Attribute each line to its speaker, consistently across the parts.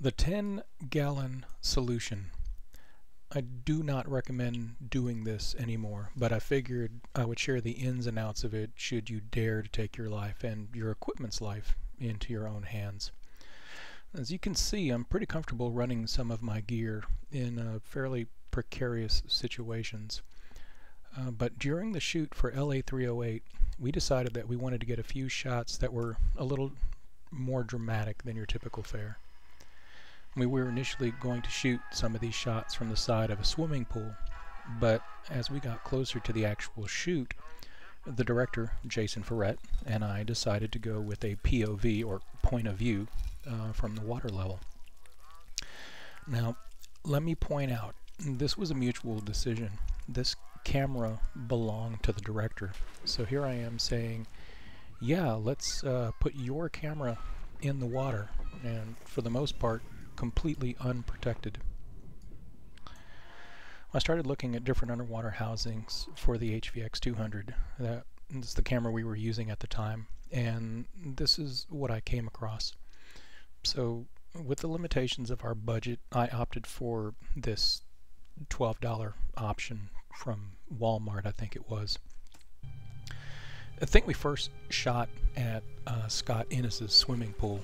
Speaker 1: The 10-gallon solution. I do not recommend doing this anymore, but I figured I would share the ins and outs of it should you dare to take your life and your equipment's life into your own hands. As you can see, I'm pretty comfortable running some of my gear in fairly precarious situations. But during the shoot for LA308, we decided that we wanted to get a few shots that were a little more dramatic than your typical fare. We were initially going to shoot some of these shots from the side of a swimming pool, but as we got closer to the actual shoot, the director, Jason Ferret, and I decided to go with a POV, or point of view, from the water level. Now, let me point out, this was a mutual decision. This camera belonged to the director, so here I am saying, yeah, let's put your camera in the water, and for the most part, completely unprotected. I started looking at different underwater housings for the HVX 200. That's the camera we were using at the time, and this is what I came across. So with the limitations of our budget, I opted for this $12 option from Walmart, I think it was. I think we first shot at Scott Innes's swimming pool,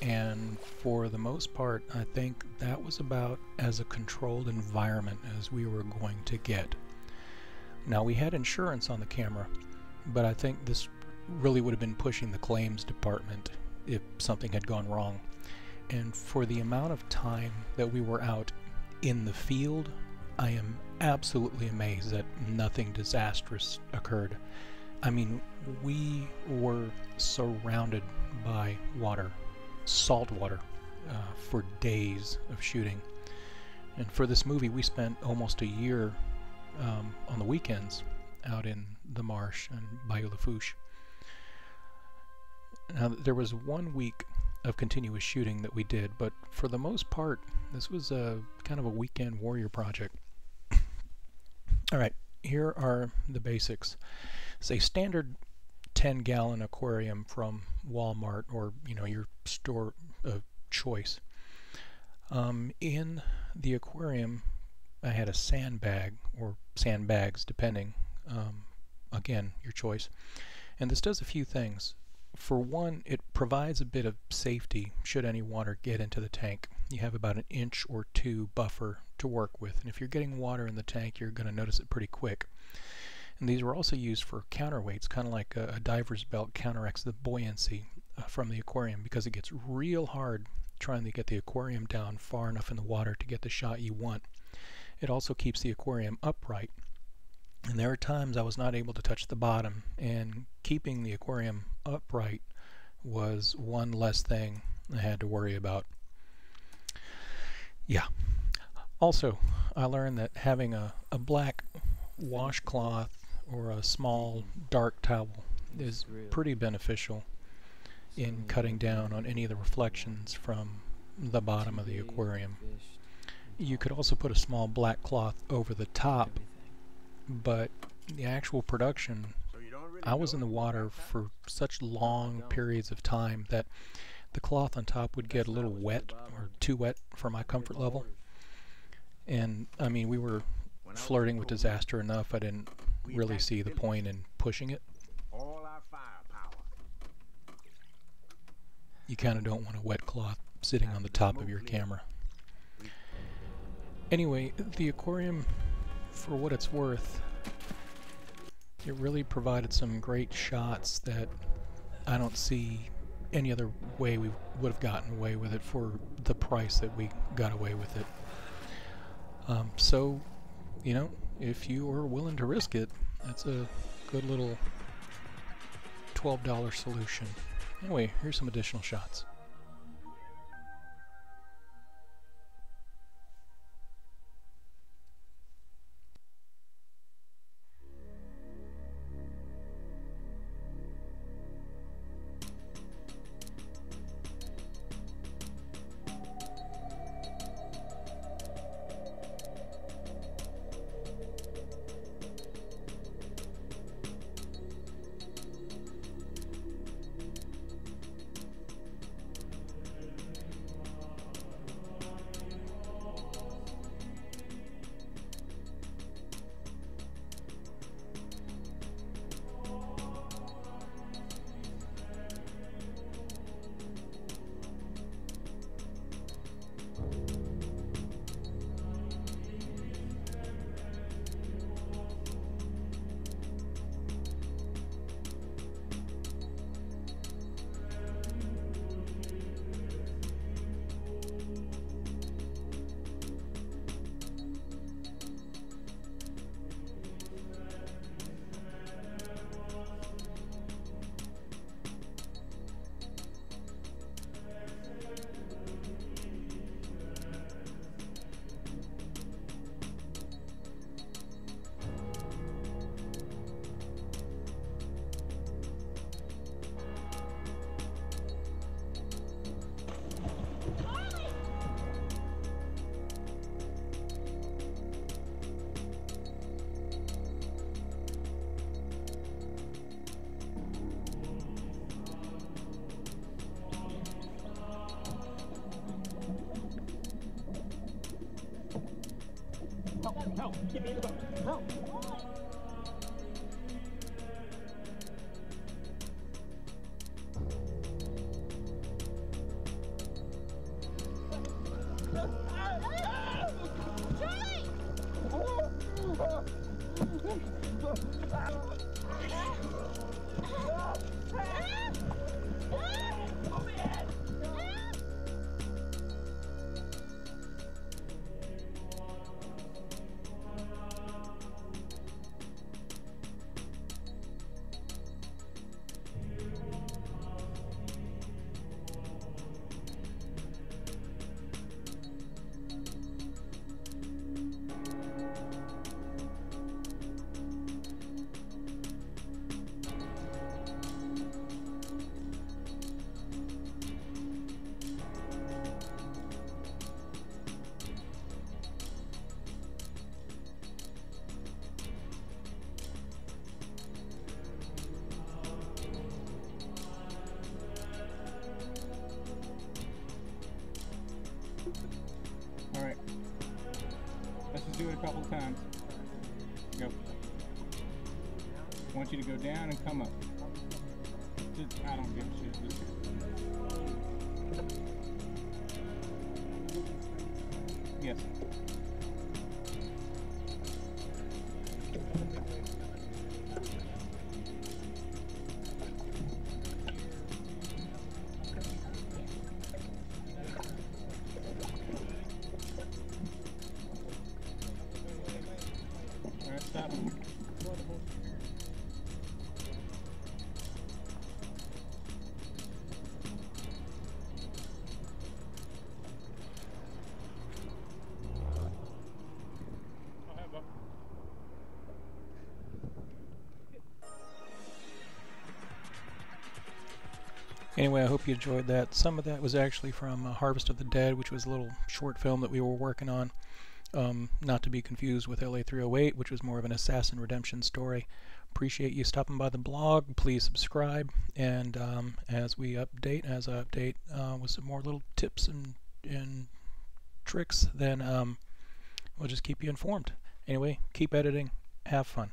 Speaker 1: and for the most part I think that was about as a controlled environment as we were going to get. Now, we had insurance on the camera, but I think this really would have been pushing the claims department if something had gone wrong. And for the amount of time that we were out in the field, I am absolutely amazed that nothing disastrous occurred. I mean, we were surrounded by water, salt water, for days of shooting. And for this movie, we spent almost a year on the weekends out in the marsh and Bayou Lafourche. Now, there was 1 week of continuous shooting that we did, but for the most part, this was a kind of a weekend warrior project. Alright, here are the basics. It's a standard 10-gallon aquarium from Walmart, or your store of choice. In the aquarium, I had a sandbag, or sandbags depending, again, your choice. And this does a few things. For one, it provides a bit of safety should any water get into the tank. You have about an inch or two buffer to work with, and if you're getting water in the tank, you're going to notice it pretty quick. And these were also used for counterweights, kind of like a diver's belt counteracts the buoyancy from the aquarium, because it gets real hard trying to get the aquarium down far enough in the water to get the shot you want. It also keeps the aquarium upright, and there are times I was not able to touch the bottom, and keeping the aquarium upright was one less thing I had to worry about. Yeah. Also, I learned that having a black washcloth or a small dark towel is pretty beneficial in cutting down on any of the reflections from the bottom of the aquarium. You could also put a small black cloth over the top, but the actual production, I was in the water for such long periods of time that the cloth on top would get a little wet, or too wet for my comfort level. And I mean, we were flirting with disaster enough, I didn't really see the point in pushing it. You kind of don't want a wet cloth sitting on the top of your camera. Anyway, the aquarium, for what it's worth, it really provided some great shots that I don't see any other way we would have gotten away with it for the price that we got away with it. So, if you are willing to risk it, that's a good little $12 solution. Anyway, here's some additional shots.
Speaker 2: Alright, let's just do it a couple of times. Go. I want you to go down and come up. Just, I don't give a shit. Yes. Alright, stop.
Speaker 1: Anyway, I hope you enjoyed that. Some of that was actually from Harvest of the Dead, which was a little short film that we were working on. Not to be confused with LA 308, which was more of an assassin redemption story. Appreciate you stopping by the blog. Please subscribe, and as I update with some more little tips and tricks, then we'll just keep you informed. Anyway, keep editing. Have fun.